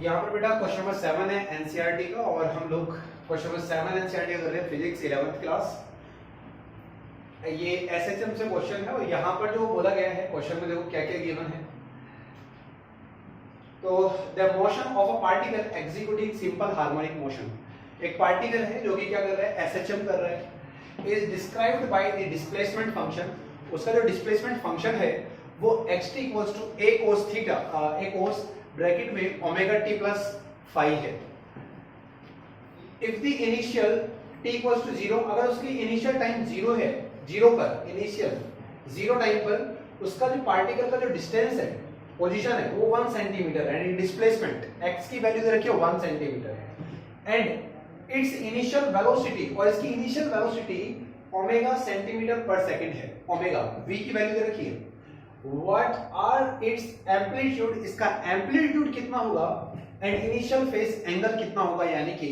यहाँ पर बेटा क्वेश्चन नंबर 7 है एनसीईआरटी का, और हम लोग क्वेश्चन नंबर 7 एनसीईआरटी कर रहे हैं फिजिक्स 11th क्लास। ये एसएचएम से क्वेश्चन है, और यहाँ पर जो बोला गया है क्वेश्चन में देखो क्या क्या गिवन है। तो the motion of a particle executing simple harmonic motion, एक पार्टिकल है जो कि क्या कर रहा है, एसएचएम कर रहा है, is described by the displacement function. उसका जो डिस्प्लेसमेंट फंक्शन है वो xt equals to a cos theta, a cos bracket में ओमेगा t प्लस फाई है। If the initial t equals to 0, अगर उसकी इनिशियल टाइम 0 है, 0 पर इनिशियल 0 टाइम पर उसका जो पार्टिकल का जो डिस्टेंस है, पोजीशन है, वो 1 सेंटीमीटर है, एंड डिस्प्लेसमेंट x की वैल्यू दे रखी है 1 सेंटीमीटर है, एंड इट्स इनिशियल वेलोसिटी, और इसकी इनिशियल वेलोसिटी ओमेगा सेंटीमीटर पर सेकंड है, ओमेगा v की वैल्यू दे रखी है। What are its amplitude, इसका एम्पलीट्यूड कितना होगा, एंड इनिशियल फेस एंगल कितना होगा, यानी कि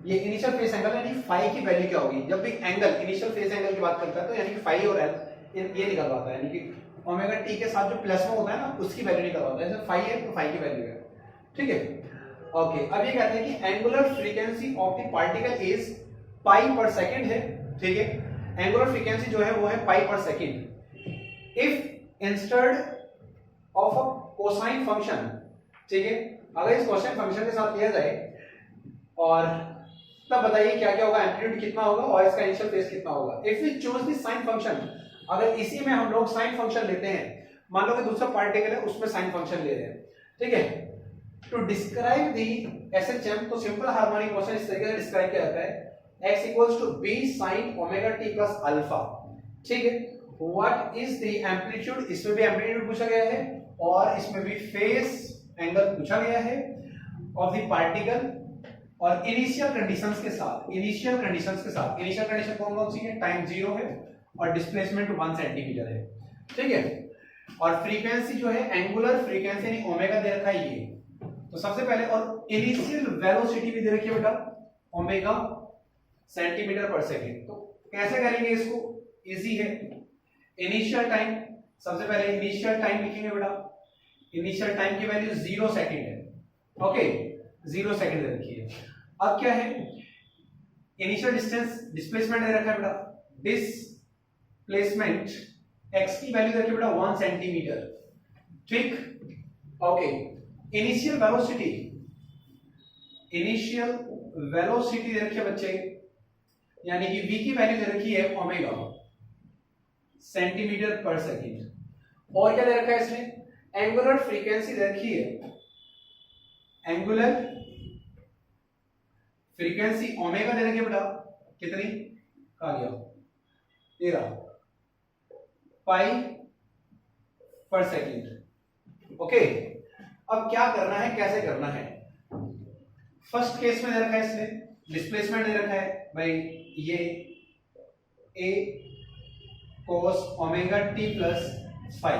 ये इनिशियल फेस एंगल यानी फाई की वैल्यू क्या होगी। जब भी एंगल इनिशियल फेस एंगल की बात करता है तो यानी कि फाई और एल ये निकलवाता है, यानी कि ओमेगा टी के साथ जो प्लस में होता है ना उसकी वैल्यू निकलवाता है। जैसे फाई है तो फाई की वैल्यू है, ठीक है। ओके, अब ये कहते हैं कि angular frequency of the particle is pi पर सेकंड है, ठीक है। एंगुलर फ्रीक्वेंसी जो है वो है पाई पर second. If instead of a cosine function, ठीक है, अगर इस कोसाइन फंक्शन के साथ लिया जाए, और तब बताइए क्या क्या होगा, एम्पलीट्यूड कितना होगा और इसका इनिशियल फेस कितना होगा। If we choose this sine function, अगर इसी में हम लोग साइन फंक्शन लेते हैं, मान लो कि दूसरा पार्टिकल है उसमें साइन फंक्शन ले रहे हैं, ठीक है, टू डिस्क्राइब दी एसएचएम, तो सिंपल हार्मोनिक मोशन इस तरीके से डिस्क्राइब किया जाता है, x equals to b sin omega t plus alpha, ठीक है। व्हाट इज द एम्पलीट्यूड, इसमें भी एम्पलीट्यूड पूछा गया है और इसमें भी फेस एंगल पूछा गया है ऑफ द पार्टिकल, और इनिशियल कंडीशंस के साथ, इनिशियल कंडीशंस के साथ, इनिशियल कंडीशन कौन कौन सी है, टाइम 0 है और डिस्प्लेसमेंट 1 सेंटीमीटर है, ठीक है। और फ्रीक्वेंसी जो है एंगुलर फ्रीक्वेंसी यानी ओमेगा दे रखा है ये, तो सबसे पहले, और इनिशियल वेलोसिटी भी दे रखी है बेटा ओमेगा सेंटीमीटर पर सेकंड। तो कैसे करेंगे इसको, इजी है। इनिशियल टाइम, सबसे पहले इनिशियल टाइम लिखेंगे बेटा, इनिशियल टाइम की वैल्यू 0 सेकंड है, ओके, 0 सेकंड दे रखी है। अब क्या है, इनिशियल डिस्टेंस, डिस्प्लेसमेंट दे रखा है बेटा, डिस्प्लेसमेंट x की वैल्यू दे रखी है बेटा 1 सेंटीमीटर, ठीक, okay. Initial velocity, initial velocity दे रखी है बच्चे, यानी कि v की वैल्यू दे रखी है ओमेगा सेंटीमीटर पर सेकंड। और क्या दे रखा है इसमें, एंगुलर फ्रीक्वेंसी दे रखी है, एंगुलर फ्रीक्वेंसी ओमेगा दे रखी है बेटा, कितनी, कहा गया 13 पाई पर सेकंड, ओके। अब क्या करना है, कैसे करना है। फर्स्ट केस में दे रखा है इसमें डिस्प्लेसमेंट दे रखा है भाई, ये a cos omega t plus phi,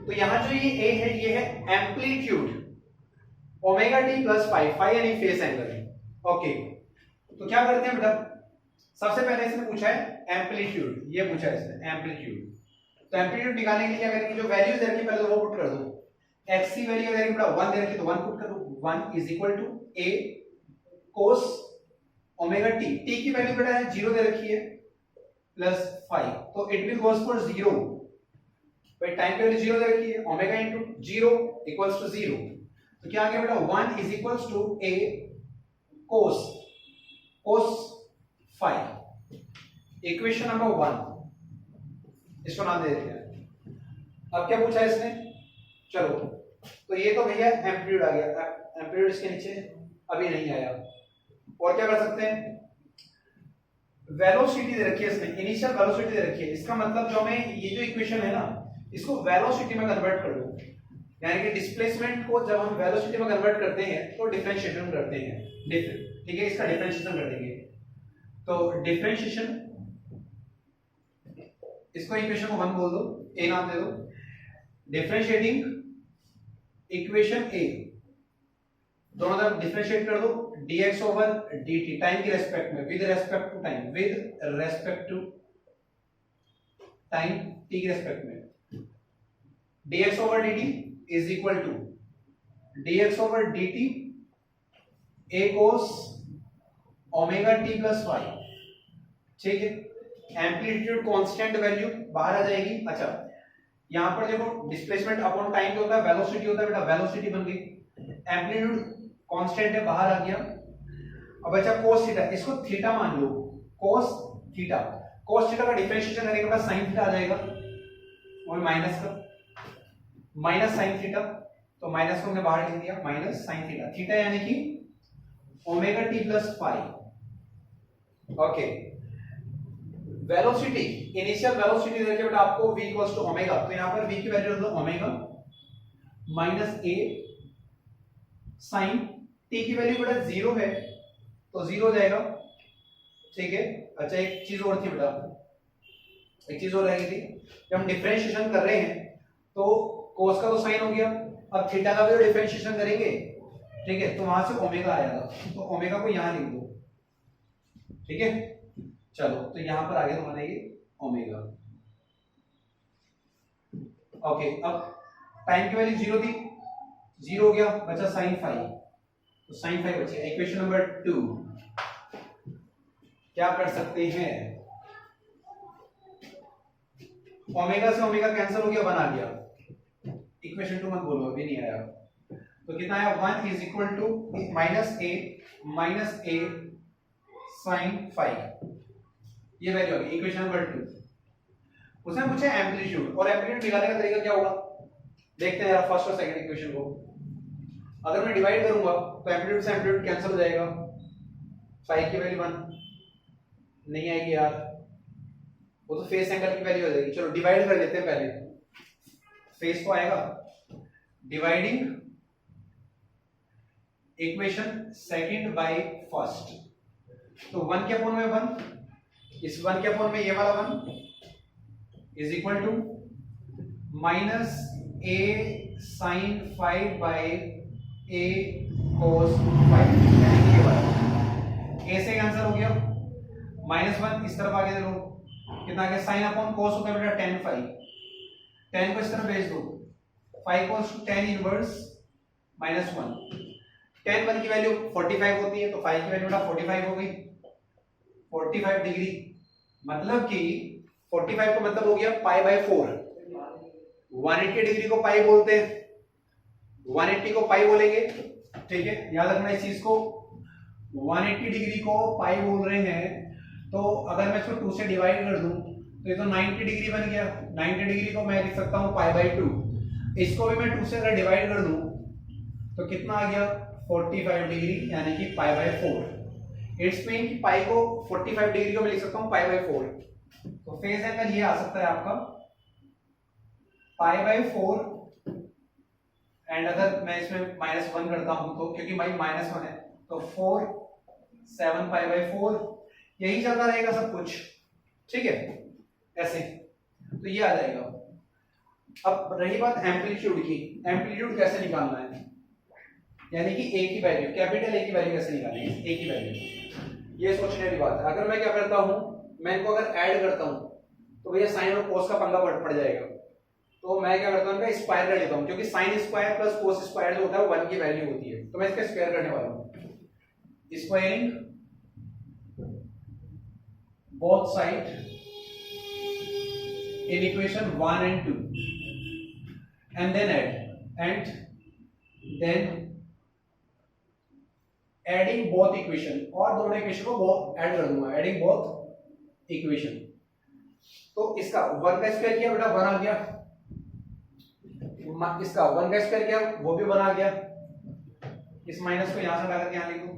तो यहां जो ये a है ये है amplitude omega t plus phi, phi यानी फेस एंगल, ओके। तो क्या करते हैं बेटा, सबसे पहले इसने पूछा है एम्पलीट्यूड, ये पूछा है इसने एम्पलीट्यूड, तो एम्पलीट्यूड निकालने के लिए क्या करेंगे, जो वैल्यू दे रखी पहले तो वो पुट कर दो, x की वैल्यू दे रखी बेटा 1 दे रखी तो 1 पुट कर दो, 1 is equal to a cos omega t, t की वैल्यू बेटा है 0 दे रखी है प्लस 5, तो इट विल गोस फॉर 0, भाई टाइम की वैल्यू 0 दे रखी है, ओमेगा इनटू 0 इक्वल्स टू 0, तो क्या आ गया बेटा 1 is equals to a cos cos 5, equation number 1, इसको नाम दे देते हैं। अब क्या पूछा है इसने, चलो, तो ये तो भैया एम्पलीट्यूड आ गया, एम्पलीट्यूड इसके नीचे अभी नहीं आया। और क्या कर सकते हैं, वेलोसिटी दे रखी है इसमें, इनिशियल वेलोसिटी दे रखी है, इसका मतलब जो हमें ये जो इक्वेशन है ना इसको वेलोसिटी में कन्वर्ट कर दो, यानी कि डिस्प्लेसमेंट को जब हम वेलोसिटी में कन्वर्ट करते हैं तो डिफरेंशिएशन करते हैं, ठीक है, इसका डिफरेंशिएशन कर देंगे, तो डिफरेंशिएशन, इसको इक्वेशन को 1 बोल दो, a नाम दे दो, डिफरेंशिएटिंग इक्वेशन a, दोनों तरफ डिफरेंशिएट कर दो, dx ओवर dt टाइम के रेस्पेक्ट में, with respect to time, with respect to time, t के रेस्पेक्ट में, dx over dt is equal to dx over dt a cos omega t plus five, ठीक है। Amplitude constant value बाहर आ जाएगी। अच्छा यहां पर देखो डिस्प्लेसमेंट अपॉन टाइम जो होता है वेलोसिटी होता है बेटा, वेलोसिटी बन गई। एम्पलीट्यूड कांस्टेंट है बाहर आ गया। अब अच्छा cos थीटा, इसको थीटा मान लो, cos थीटा। cos थीटा का डिफरेंशिएशन करने के बाद sin थीटा आ जाएगा और माइनस का माइनस sin थीटा, तो माइनस को हमने बाहर लिख दिया, माइनस sin थीटा। थीटा यानी कि omega t plus five. Okay velocity, initial velocity देके बेटा आपको v इक्वल्स टू ओमेगा, तो यहां पर v की वैल्यू रख दो omega minus a sin t की वैल्यू बेटा 0 है तो 0 हो जाएगा, ठीक है। अच्छा एक चीज और थी बेटा, एक चीज और रह गई थी, जब हम डिफरेंशिएशन कर रहे हैं तो cos का तो साइन हो गया, अब थीटा का भी डिफरेंशिएशन करेंगे, ठीक है, तो वहां से ओमेगा आएगा, तो ओमेगा को यहां लिख दो, ठीक है। चलो तो यहां पर आगे तो बनेगी ओमेगा। ओके अब टाइम की वैल्यू 0 थी, 0 हो गया, बचा sin फाइव, तो sin फाइव बचे। इक्वेशन नंबर 2 क्या कर सकते हैं, ओमेगा से ओमेगा कैंसिल हो गया, 1 आ गया। इक्वेशन 2 मत बोलो अभी नहीं आया, तो कितना आया 1 is equal to minus a sine five, ये वैल्यू आ गई इक्वेशन नंबर 2। उसने पूछा एम्पलीट्यूड, और एम्पलीट्यूड निकालने का तरीका क्या होगा, देखते हैं यार फर्स्ट और सेकंड इक्वेशन को। अगर मैं डिवाइड करूंगा तो एम्पलीट्यूड से एम्पलीट्यूड कैंसिल हो जाएगा, 5 की वैल्यू 1 नहीं आएगी यार, वो तो फेस एंगल की वैल्यू हो जाएगी। चलो डिवाइड कर लेते हैं, पहले फेस को आएगा, dividing equation second by first, तो 1 के अपॉन में 1, इस 1 के अपॉन में ये वाला 1 is equal to minus a sin 5 by a cos 5, यानी कि ये वाला a से कैंसिल हो गया, -1 इस तरफ आगे दे दो, कितना आ गया sin अपॉन cos होता है बेटा tan 5, tan को इस तरफ भेज दो, 5 cos tan इनवर्स -1, tan 1 की वैल्यू 45 होती है, तो 5 की वैल्यू बेटा 45 हो गई, 45 डिग्री, मतलब कि 45 का मतलब हो गया पाई बाय 4। 180 डिग्री को पाई बोलते हैं, 180 को पाई बोलेंगे, ठीक है, याद रखना इस चीज को। 180 डिग्री को पाई बोल रहे हैं, तो अगर मैं इसको 2 से डिवाइड कर दूं तो ये तो 90 डिग्री बन गया। 90 डिग्री को मैं लिख सकता हूं पाई बाय 2, इसको भी मैं 2 से अगर डिवाइड कर दूं तो कितना आ गया 45 डिग्री, यानी कि पाई बाय 4। इट्स मीन कि पाई को 45 डिग्री को मैं लिख सकता हूं पाई बाय 4, तो फेज एंगल ये आ सकता है आपका पाई बाय 4, एंड अगर मैं इसमें -1 करता हूं तो, क्योंकि भाई -1 है, तो 4 7 पाई बाय 4, यही चलता रहेगा सब कुछ, ठीक है, ऐसे, तो ये आ जाएगा। अब रही बात एम्पलीट्यूड की, एम्पलीट्यूड कैसे निकालना है, यानी कि a की वैल्यू, कैपिटल A की वैल्यू कैसे निकालनी है, a की वैल्यू, ये सोचने वाली बात है। अगर मैं क्या करता हूं, मैं इनको अगर ऐड करता हूं तो भैया साइन और कोस का पंगा पड़ जाएगा, तो मैं क्या करता हूं, इनका स्क्वायर कर लेता हूं, क्योंकि sine square plus cos square जो होता है वो 1 की वैल्यू होती है, तो मैं इसका स्क्वायर करने वाला हूं। Squaring both side in equation 1 and 2 and then add, adding both equation, और दोनों इक्वेशन को ऐड कर दूंगा, एडिंग बोथ इक्वेशन। तो इसका 1 का स्क्वायर किया बेटा 1 आ गया, इसका 1 का स्क्वायर किया वो भी 1 आ गया, इस माइनस को यहां से हटा करके यहां लिख दो,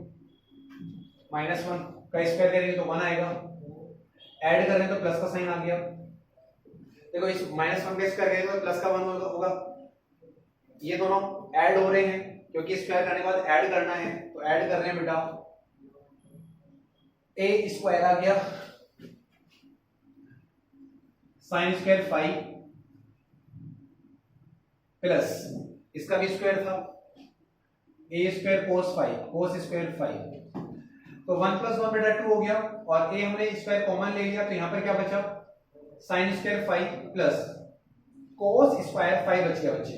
-1 का स्क्वायर करेंगे तो 1 आएगा, ऐड करें तो प्लस का साइन आ गया, देखो इस -1 का स्क्वायर करेंगे तो प्लस का 1 होगा, ये दोनों ऐड हो रहे हैं क्योंकि स्क्वायर करने के बाद ऐड करना है, तो ऐड कर रहे हैं बेटा, a स्क्वायर आ गया साइन स्क्वायर 5 प्लस इसका भी स्क्वायर था a square cos 5, cos square 5, तो 1 + 1 बेटा 2 हो गया, और a हमने स्क्वायर कॉमन ले लिया, तो यहां पर क्या बचा sine square 5 plus cos square 5 बच गया बच्चे,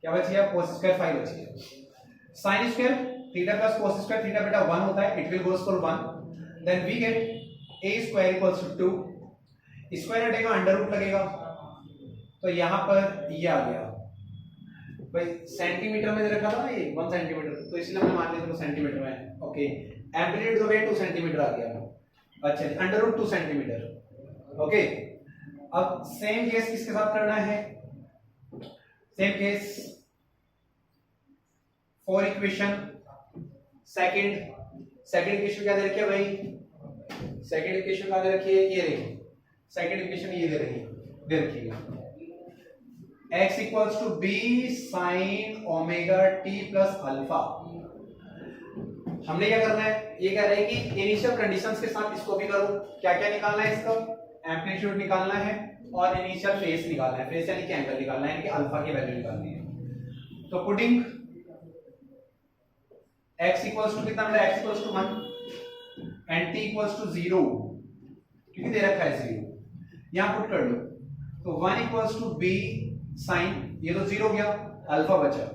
क्या बच गया कोस स्क्वायर 5 बच गया। Sine square theta plus cos square theta बेटा 1 होता है, it will goes for 1, then we get a square equals to 2, square हटेगा अंडर रूट लगेगा, तो यहां पर ये आ गया भाई सेंटीमीटर में दे रखा था ना ये 1 सेंटीमीटर, तो इसलिए हमने मान लिया तो सेंटीमीटर में है। ओके, एम्पलीट्यूड जो है 2 सेंटीमीटर आ गया। अच्छा, अंडर रूट 2 सेंटीमीटर। ओके, अब सेम केस किसके साथ करना है, same case for equation second equation क्या दे रखी है भाई, सेकंड इक्वेशन क्या दे रखी है, ये रही सेकंड इक्वेशन, ये दे रखी है x equals to b sin omega t plus alpha. हमने क्या करना है, ये कह रहे हैं कि इनिशियल कंडीशंस के साथ इसको भी करो, क्या क्या निकालना है, इसका एम्पलीट्यूड निकालना है और इनिशियल फेज निकालना है, फेज यानी कि एंगल निकालना है, यानी कि अल्फा की वैल्यू निकालनी है। तो पुटिंग x इक्वल्स टू कितना मिला, x equals to 1 and t equals to 0, क्योंकि दे रखा है 0, यहां पुट कर लो, तो 1 इक्वल्स टू b साइन, ये तो 0 गया, अल्फा बचा,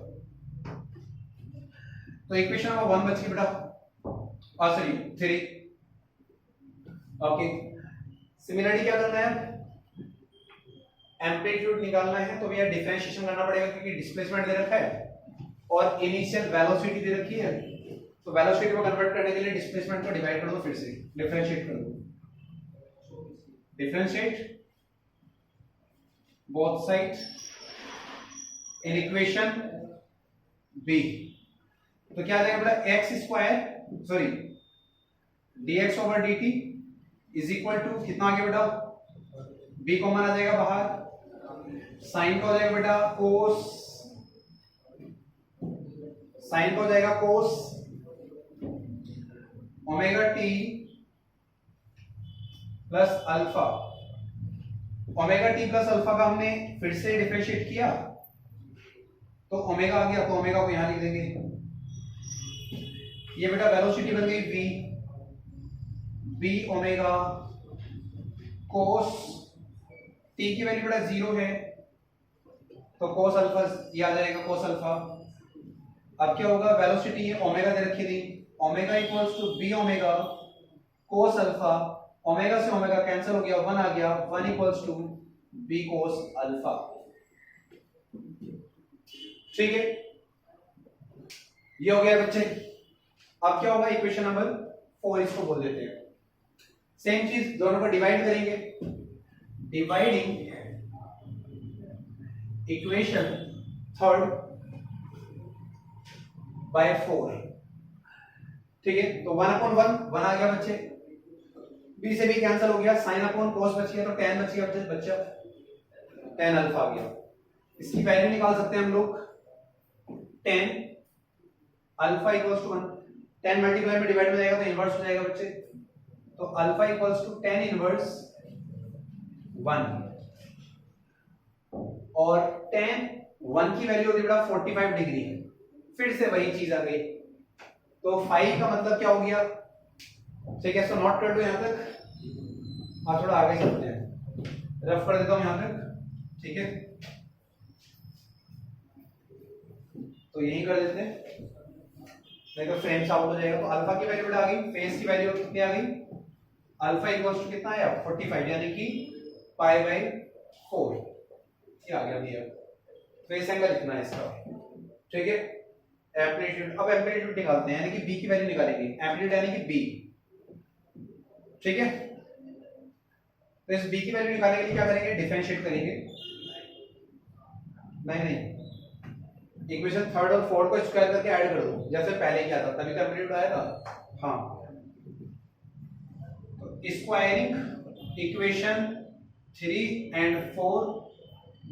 तो इक्वेशन नंबर 1 बची बेटा, सॉरी 3। ओके, सिमिलरली क्या करना है, एम्पलीट्यूड निकालना है, तो भैया डिफरेंशिएशन करना पड़ेगा क्योंकि डिस्प्लेसमेंट दे रखा है और इनिशियल वेलोसिटी दे रखी है, तो वेलोसिटी को कन्वर्ट करने के लिए डिस्प्लेसमेंट को डिवाइड कर दो, फिर से डिफरेंशिएट कर दो, differentiate both sides in equation b, तो क्या आ जाएगा बेटा, x square sorry dx over dt is equal to कितना आ गया बेटा, b कॉमन आ जाएगा बाहर, साइन का हो जाएगा बेटा कोस, साइन का हो जाएगा कोस omega t plus alpha, omega t plus alpha का हमने फिर से डिफरेंशिएट किया तो ओमेगा आ गया, तो ओमेगा को यहां लिख देंगे, ये बेटा वेलोसिटी बन गई v ओमेगा कोस t की वैल्यू बेटा 0 है, तो कोस अल्फा ये आ जाएगा कोस अल्फा। अब क्या होगा, वेलोसिटी ये ओमेगा दे रखी थी, omega equals to b omega cos alpha, omega से ओमेगा कैंसिल हो गया, 1 आ गया, 1 equals to b cos alpha. ठीक है, ये हो गया बच्चे। अब क्या होगा, इक्वेशन नंबर 4 इसको बोल देते हैं, सेम चीज दोनों को डिवाइड करेंगे, डिवाइडिंग इक्वेशन थर्ड बाय 4, ठीक है, तो 1/1 आ गया बच्चे, b से b कैंसिल हो गया, साइन अपॉन कोस बच गया, तो tan बच गया बच्चा, tan अल्फा आ गया, इसकी वैल्यू निकाल सकते हैं हम लोग, tan alpha equals to 1, tan multiply में डिवाइड में जाएगा तो इनवर्स हो जाएगा बच्चे, तो alpha equals to tan inverse 1, और tan 1 की वैल्यू होती है बेटा 45 डिग्री, फिर से वही चीज आ गई, तो 5 का मतलब क्या हो गया, ठीक है, इसको नोट कर लो यहां तक, आप थोड़ा आगे चलते हैं, रफ कर देता हूं यहां तक, ठीक है, तो यही कर देते हैं, नहीं तो फ्रेम आउट हो जाएगा। तो अल्फा की वैल्यू आ गई, फेस की वैल्यू कितनी आ गई, अल्फा इक्वल्स टू कितना आया 45, यानी कि π/4 ये आ गया भैया, फेस एंगल इतना है इसका, ठीक है। एम्पलीट्यूड, अब एम्पलीट्यूड निकालते हैं, यानी कि b की वैल्यू निकालेंगे, एम्पलीट्यूड यानी कि b, ठीक है। तो इस b की वैल्यू निकालने के लिए क्या करेंगे, डिफरेंशिएट करेंगे, नहीं इक्वेशन थर्ड और फोर्थ को स्क्वायर करके ऐड कर दो, जैसे पहले किया था, तभी तो एम्पलीट्यूड आया था। हाँ, तो squaring equation 3 and 4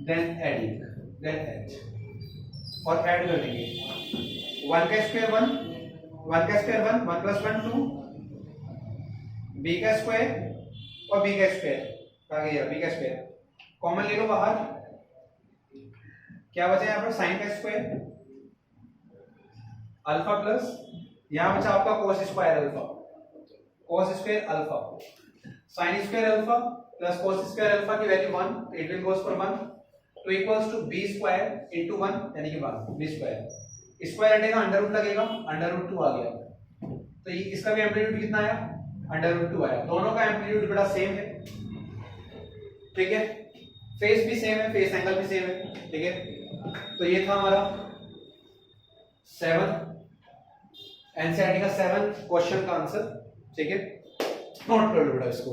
then adding, then add, और ऐड कर देंगे 1 का स्क्वायर 1, 1 का स्क्वायर 1, 1 + 1 2, b का स्क्वायर और b का स्क्वायर आ गया, b का स्क्वायर कॉमन ले लो बाहर, क्या बचा यहाँ पर, साइन का स्क्वायर अल्फा प्लस यहाँ बचा आपका cos square alpha, cos square alpha, sine square alpha plus cos square alpha की value 1, it will goes for 1, तो equals to b square into 1 यानी कि 1 b स्क्वायर, स्क्वायर हटेगा अंडर रूट लगेगा, under root 2 आ गया। तो ये इसका भी एम्पलीट्यूड कितना आया, अंडर रूट 2 आया। दोनों का एम्पलीट्यूड बड़ा सेम है, ठीक है, फेस भी सेम है, फेस एंगल भी सेम है, ठीक है। तो ये था हमारा 7 एनसीईआरटी का 7 क्वेश्चन का आंसर, ठीक है। नोट कर लो बेटा इसको।